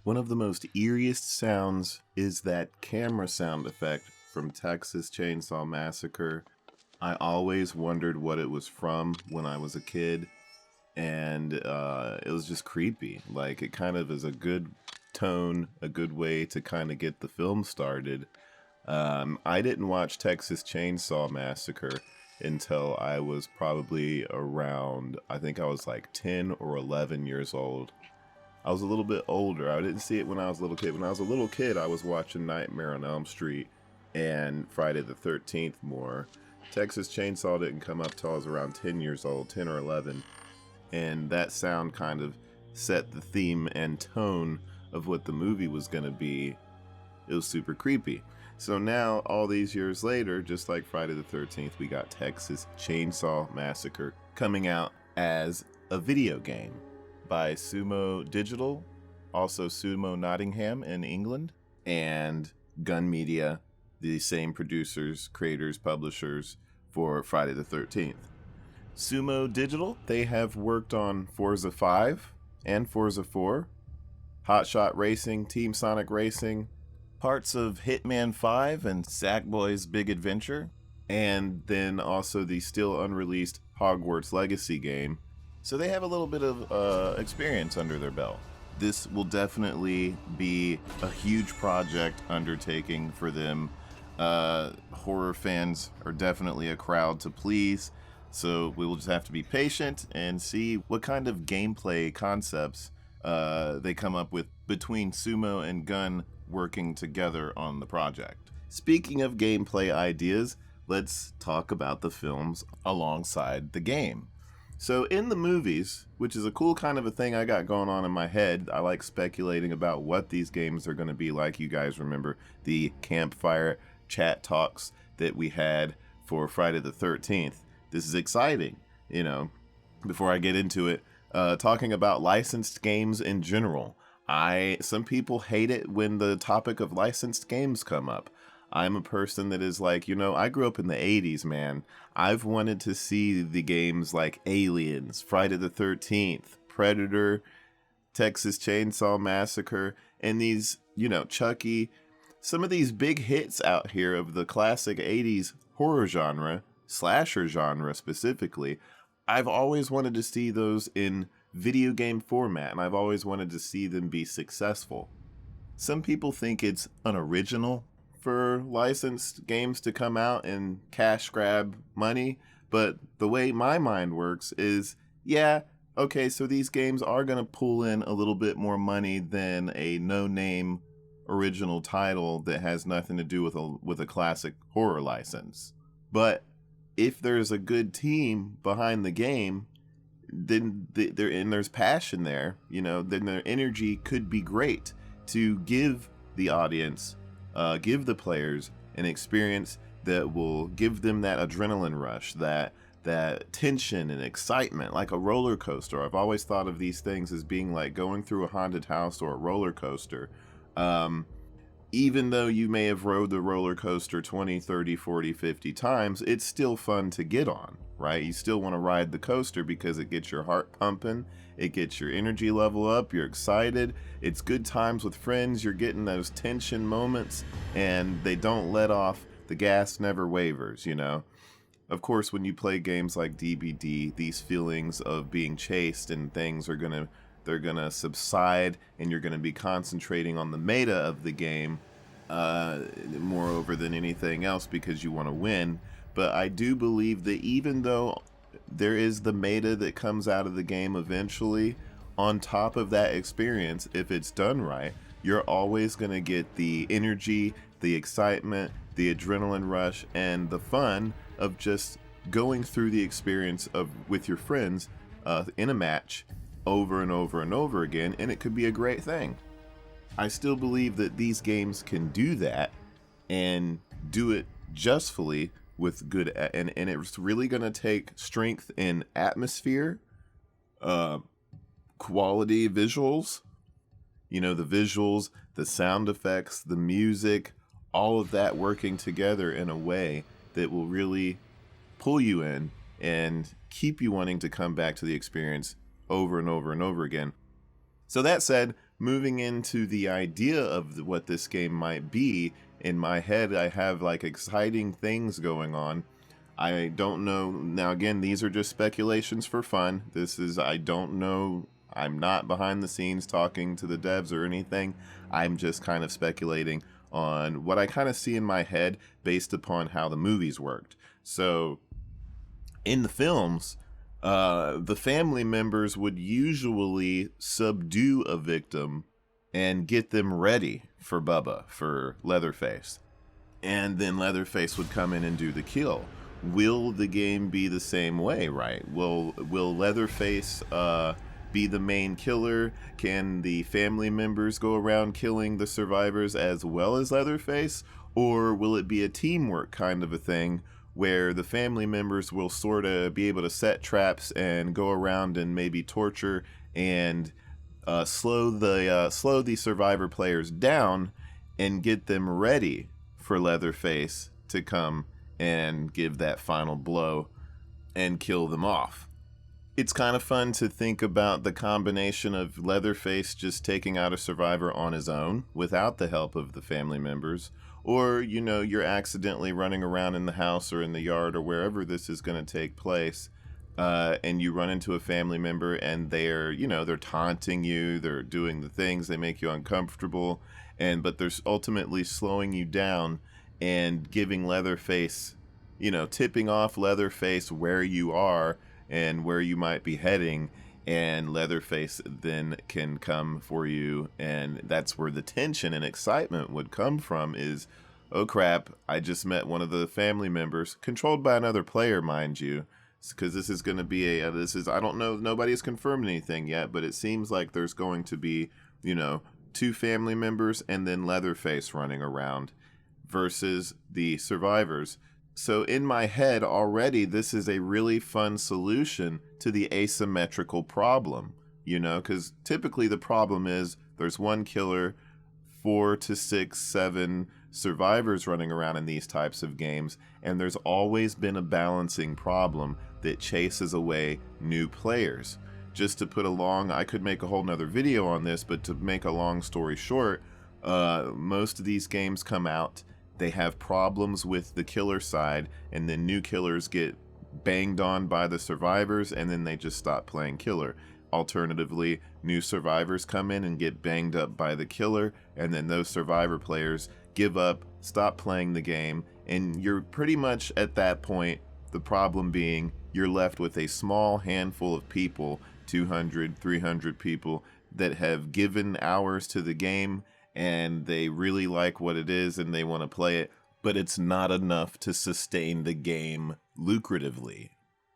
One of the most eeriest sounds is that camera sound effect from Texas Chainsaw Massacre. I always wondered what it was from when I was a kid, and it was just creepy. Like, it kind of is a good tone, a good way to kind of get the film started. I didn't watch Texas Chainsaw Massacre until I was probably around, I think I was like 10 or 11 years old. I was a little bit older. I didn't see it when I was a little kid. When I was a little kid, I was watching Nightmare on Elm Street and Friday the 13th more. Texas Chainsaw didn't come up till I was around 10 years old, 10 or 11. And that sound kind of set the theme and tone of what the movie was going to be. It was super creepy. So now, all these years later, just like Friday the 13th, we got Texas Chainsaw Massacre coming out as a video game by Sumo Digital, also Sumo Nottingham in England, and GunMedia, the same producers, creators, publishers for Friday the 13th. Sumo Digital, they have worked on Forza 5 and Forza 4, Hot Shot Racing, Team Sonic Racing, parts of Hitman 5 and Sackboy's Big Adventure, and then also the still unreleased Hogwarts Legacy game. So they have a little bit of experience under their belt. This will definitely be a huge project undertaking for them. Horror fans are definitely a crowd to please, so we will just have to be patient and see what kind of gameplay concepts they come up with between Sumo and Gun working together on the project. Speaking of gameplay ideas, let's talk about the films alongside the game. So in the movies, which is a cool kind of a thing I got going on in my head, I like speculating about what these games are going to be like. You guys remember the campfire chat talks that we had for Friday the 13th. This is exciting, you know. Before I get into it, talking about licensed games in general. Some people hate it when the topic of licensed games come up. I'm a person that is like, I grew up in the 80s, man. I've wanted to see the games like Aliens, Friday the 13th, Predator, Texas Chainsaw Massacre, and these, Chucky. Some of these big hits out here of the classic 80s horror genre, slasher genre specifically. I've always wanted to see those in video game format, and I've always wanted to see them be successful. Some people think it's unoriginal for licensed games to come out and cash grab money, but the way my mind works is, okay, so these games are going to pull in a little bit more money than a no-name original title that has nothing to do with a classic horror license. But if there's a good team behind the game, then there's passion there, then their energy could be great to give the audience, give the players an experience that will give them that adrenaline rush, that tension and excitement, like a roller coaster. I've always thought of these things as being like going through a haunted house or a roller coaster. Even though you may have rode the roller coaster 20, 30, 40, 50 times, it's still fun to get on, right? You still want to ride the coaster because it gets your heart pumping, it gets your energy level up, you're excited, it's good times with friends, you're getting those tension moments, and they don't let off, the gas never wavers, Of course, when you play games like DBD, these feelings of being chased and things they're gonna subside, and you're gonna be concentrating on the meta of the game moreover than anything else because you want to win. But I do believe that even though there is the meta that comes out of the game eventually, on top of that experience, if it's done right, you're always gonna get the energy, the excitement, the adrenaline rush, and the fun of just going through the experience with your friends in a match over and over and over again, and it could be a great thing. I still believe that these games can do that and do it justly with good, and it's really going to take strength in atmosphere, quality visuals, the visuals, the sound effects, the music, all of that working together in a way that will really pull you in and keep you wanting to come back to the experience over and over and over again. So that said, moving into the idea of what this game might be, in my head, I have like exciting things going on. I don't know. Now, again, these are just speculations for fun. I don't know. I'm not behind the scenes talking to the devs or anything. I'm just kind of speculating on what I kind of see in my head based upon how the movies worked. So, in the films, the family members would usually subdue a victim and get them ready for Bubba, for Leatherface. And then Leatherface would come in and do the kill. Will the game be the same way, right? Will Leatherface be the main killer? Can the family members go around killing the survivors as well as Leatherface? Or will it be a teamwork kind of a thing where the family members will sort of be able to set traps and go around and maybe torture and slow the survivor players down and get them ready for Leatherface to come and give that final blow and kill them off? It's kind of fun to think about the combination of Leatherface just taking out a survivor on his own without the help of the family members, or, you know, you're accidentally running around in the house or in the yard or wherever this is going to take place, and you run into a family member and they're taunting you, they're doing the things, they make you uncomfortable, but they're ultimately slowing you down and giving Leatherface, tipping off Leatherface where you are and where you might be heading, and Leatherface then can come for you, and that's where the tension and excitement would come from is, oh crap, I just met one of the family members, controlled by another player, mind you, because this is going to be I don't know, nobody's confirmed anything yet, but it seems like there's going to be, two family members and then Leatherface running around versus the survivors. So in my head already, this is a really fun solution to the asymmetrical problem, because typically the problem is there's one killer, 4 to 6, 7 survivors running around in these types of games, and there's always been a balancing problem that chases away new players. Just to put I could make a whole nother video on this, but to make a long story short, most of these games come out, they have problems with the killer side, and then new killers get banged on by the survivors, and then they just stop playing killer. Alternatively, new survivors come in and get banged up by the killer, and then those survivor players give up, stop playing the game, and you're pretty much at that point, the problem being you're left with a small handful of people, 200, 300 people, that have given hours to the game, and they really like what it is and they want to play it, but it's not enough to sustain the game lucratively.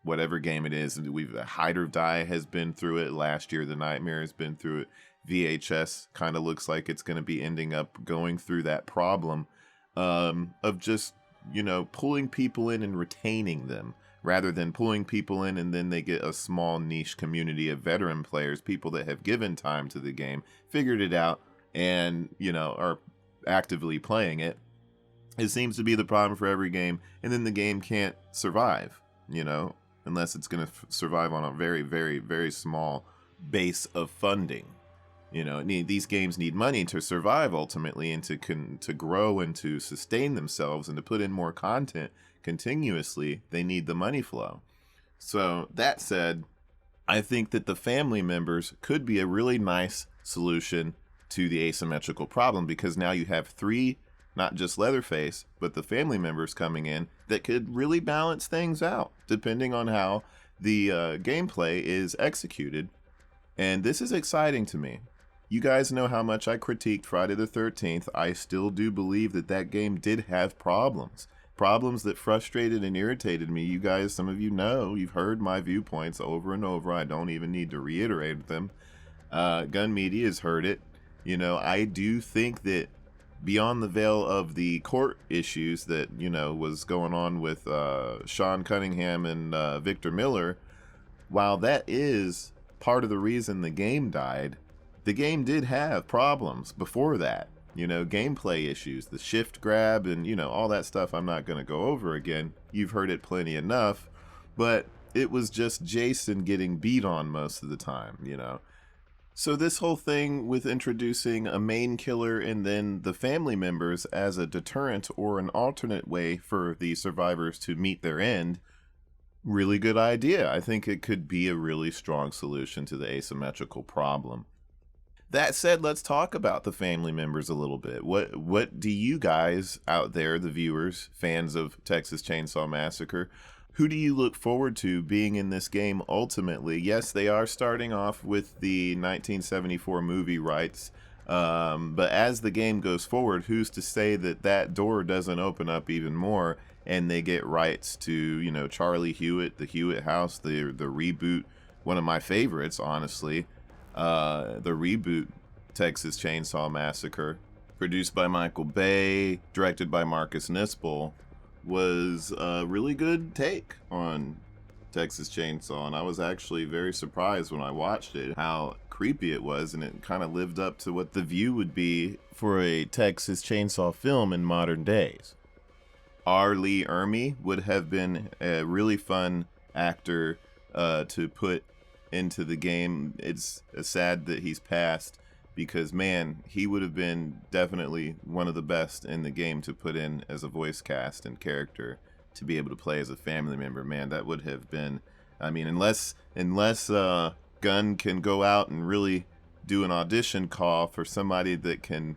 Whatever game it is, Hide or Die has been through it. Last year, The Nightmare has been through it. VHS kind of looks like it's going to be ending up going through that problem of just, pulling people in and retaining them, rather than pulling people in and then they get a small niche community of veteran players, people that have given time to the game, figured it out, and, are actively playing it. It seems to be the problem for every game, and then the game can't survive, unless it's going to survive on a very, very, very small base of funding. These games need money to survive ultimately, and to grow and to sustain themselves and to put in more content continuously. They need the money flow. So that said, I think that the family members could be a really nice solution to the asymmetrical problem, because now you have 3, not just Leatherface, but the family members coming in that could really balance things out depending on how the gameplay is executed. And this is exciting to me. You guys know how much I critiqued Friday the 13th. I still do believe that game did have problems that frustrated and irritated me. You guys, some of you know, you've heard my viewpoints over and over. I don't even need to reiterate them. GunMedia has heard it. I do think that beyond the veil of the court issues that, was going on with Sean Cunningham and Victor Miller, while that is part of the reason the game died, the game did have problems before that. Gameplay issues, the shift grab and, all that stuff I'm not going to go over again. You've heard it plenty enough, but it was just Jason getting beat on most of the time, So this whole thing with introducing a main killer and then the family members as a deterrent or an alternate way for the survivors to meet their end, really good idea. I think it could be a really strong solution to the asymmetrical problem. That said, let's talk about the family members a little bit. What do you guys out there, the viewers, fans of Texas Chainsaw Massacre, who do you look forward to being in this game ultimately? Yes, they are starting off with the 1974 movie rights, but as the game goes forward, who's to say that that door doesn't open up even more and they get rights to, you know, Charlie Hewitt, the Hewitt house, the reboot, one of my favorites, honestly, the reboot Texas Chainsaw Massacre, produced by Michael Bay, directed by Marcus Nispel, was a really good take on Texas Chainsaw, and I was actually very surprised when I watched it how creepy it was, and it kind of lived up to what the view would be for a Texas Chainsaw film in modern days. R. Lee Ermey would have been a really fun actor to put into the game. It's sad that he's passed, because man, he would have been definitely one of the best in the game to put in as a voice cast and character to be able to play as a family member. Man, that would have been, I mean, unless Gunn can go out and really do an audition call for somebody that can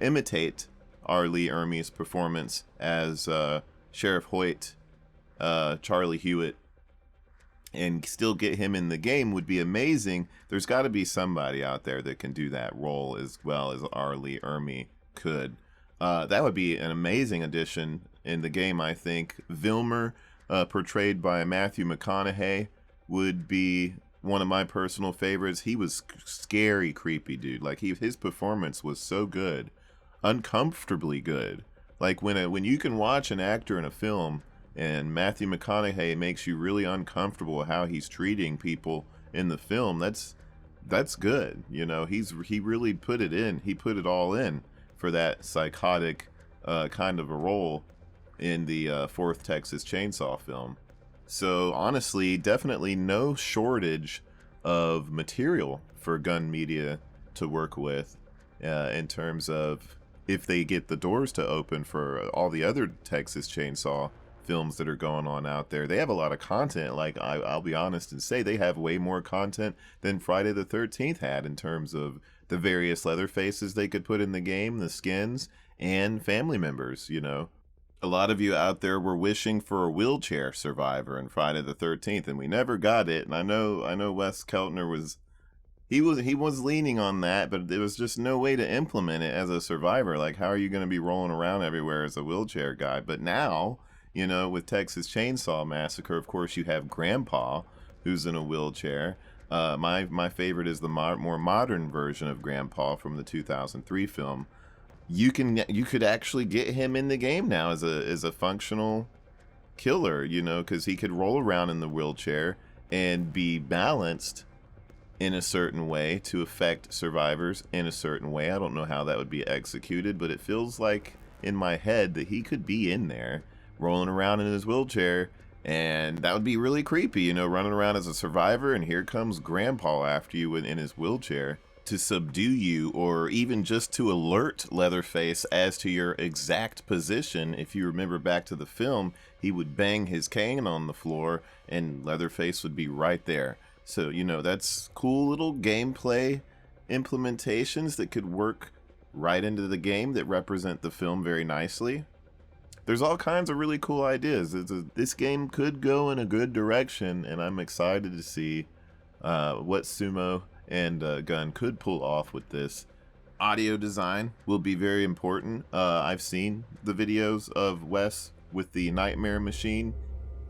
imitate R. Lee Ermey's performance as Sheriff Hoyt, Charlie Hewitt, and still get him in the game, would be amazing. There's got to be somebody out there that can do that role as well as R. Lee Ermey could. That would be an amazing addition in the game, I think. Vilmer, portrayed by Matthew McConaughey, would be one of my personal favorites. He was scary, creepy dude. Like, his performance was so good, uncomfortably good. Like, when you can watch an actor in a film and Matthew McConaughey makes you really uncomfortable how he's treating people in the film, that's good. You know, he really put it in. He put it all in for that psychotic kind of a role in the fourth Texas Chainsaw film. So honestly, definitely no shortage of material for GunMedia to work with in terms of if they get the doors to open for all the other Texas Chainsaw films that are going on out there. They have a lot of content. Like, I'll be honest and say they have way more content than Friday the 13th had in terms of the various Leatherfaces they could put in the game, the skins, and family members, you know. A lot of you out there were wishing for a wheelchair survivor in Friday the 13th, and we never got it. And I know Wes Keltner was leaning on that, but there was just no way to implement it as a survivor. Like, how are you going to be rolling around everywhere as a wheelchair guy? But now, you know, with Texas Chainsaw Massacre, of course, you have Grandpa, who's in a wheelchair. My favorite is the more modern version of Grandpa from the 2003 film. You could actually get him in the game now as a functional killer, you know, because he could roll around in the wheelchair and be balanced in a certain way to affect survivors in a certain way. I don't know how that would be executed, but it feels like in my head that he could be in there rolling around in his wheelchair, and that would be really creepy, you know, running around as a survivor, and here comes Grandpa after you in his wheelchair to subdue you, or even just to alert Leatherface as to your exact position. If you remember back to the film, he would bang his cane on the floor and Leatherface would be right there. So, you know, that's cool little gameplay implementations that could work right into the game that represent the film very nicely. There's all kinds of really cool ideas. This game could go in a good direction, and I'm excited to see what Sumo and Gunn could pull off with this. Audio design will be very important. I've seen the videos of Wes with the Nightmare Machine,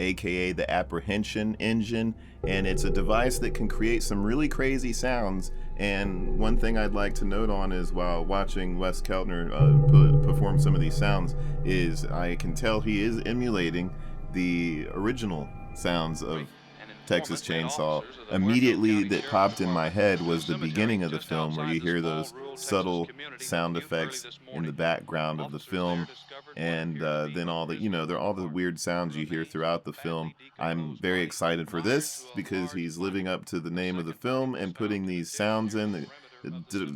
aka the Apprehension Engine, and it's a device that can create some really crazy sounds. And one thing I'd like to note on is, while watching Wes Keltner perform some of these sounds, is I can tell he is emulating the original sounds of Texas Chainsaw, immediately that popped in my head was the beginning of the film, where you hear those subtle sound effects in the background of the film, and then all the, they're all the weird sounds you hear throughout the film. I'm very excited for this because he's living up to the name of the film and putting these sounds in that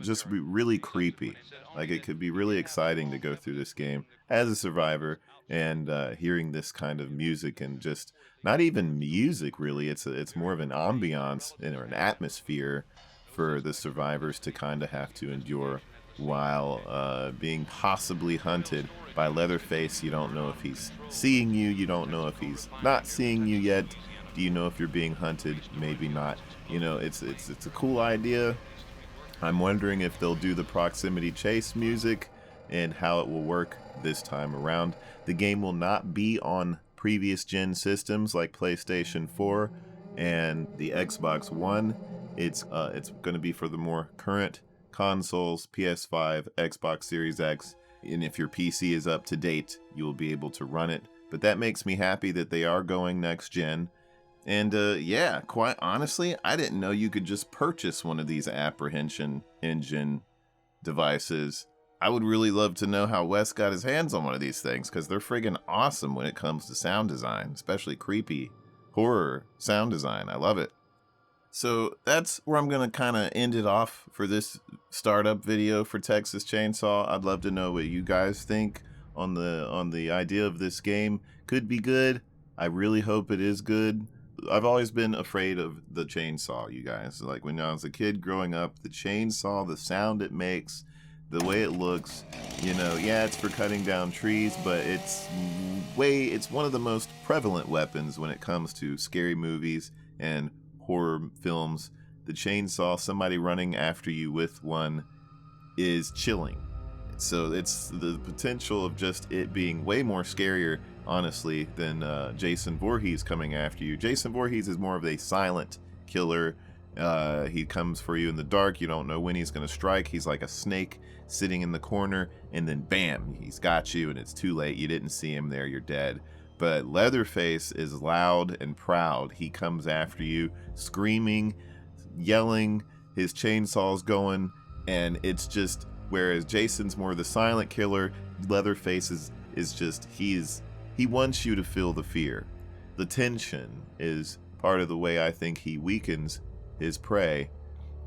just be really creepy. Like, it could be really exciting to go through this game as a survivor and hearing this kind of music, and just not even music really. It's more of an ambiance or an atmosphere for the survivors to kind of have to endure while being possibly hunted by Leatherface. You don't know if he's seeing you. You don't know if he's not seeing you yet. Do you know if you're being hunted? Maybe not. It's a cool idea. I'm wondering if they'll do the proximity chase music and how it will work this time around. The game will not be on previous gen systems like PlayStation 4 and the Xbox One. It's going to be for the more current consoles, PS5, Xbox Series X, and if your PC is up to date, you will be able to run it. But that makes me happy that they are going next gen. And yeah, quite honestly, I didn't know you could just purchase one of these apprehension engine devices. I would really love to know how Wes got his hands on one of these things, because they're friggin' awesome when it comes to sound design, especially creepy horror sound design. I love it. So that's where I'm going to kind of end it off for this startup video for Texas Chainsaw. I'd love to know what you guys think on the idea of this game. Could be good. I really hope it is good. I've always been afraid of the chainsaw, you guys. Like, when I was a kid growing up, the chainsaw, the sound it makes, the way it looks, yeah, it's for cutting down trees, but it's one of the most prevalent weapons when it comes to scary movies and horror films. The chainsaw, somebody running after you with one, is chilling. So it's the potential of just it being way more scarier, honestly, than Jason Voorhees coming after you. Jason Voorhees is more of a silent killer. He comes for you in the dark. You don't know when he's going to strike. He's like a snake sitting in the corner, and then bam, he's got you, and it's too late. You didn't see him there. You're dead. But Leatherface is loud and proud. He comes after you, screaming, yelling, his chainsaw's going, and it's just, whereas Jason's more the silent killer, Leatherface is just, he wants you to feel the fear. The tension is part of the way I think he weakens his prey,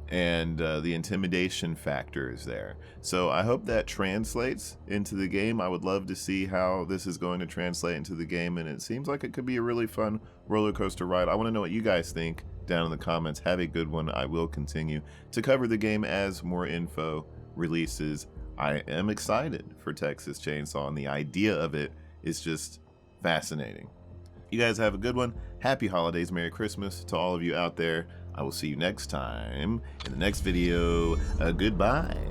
and the intimidation factor is there. So I hope that translates into the game. I would love to see how this is going to translate into the game, and it seems like it could be a really fun roller coaster ride. I want to know what you guys think down in the comments. Have a good one. I will continue to cover the game as more info releases. I am excited for Texas Chainsaw, and the idea of it is just fascinating. You guys have a good one. Happy holidays, Merry Christmas to all of you out there. I will see you next time in the next video. Goodbye.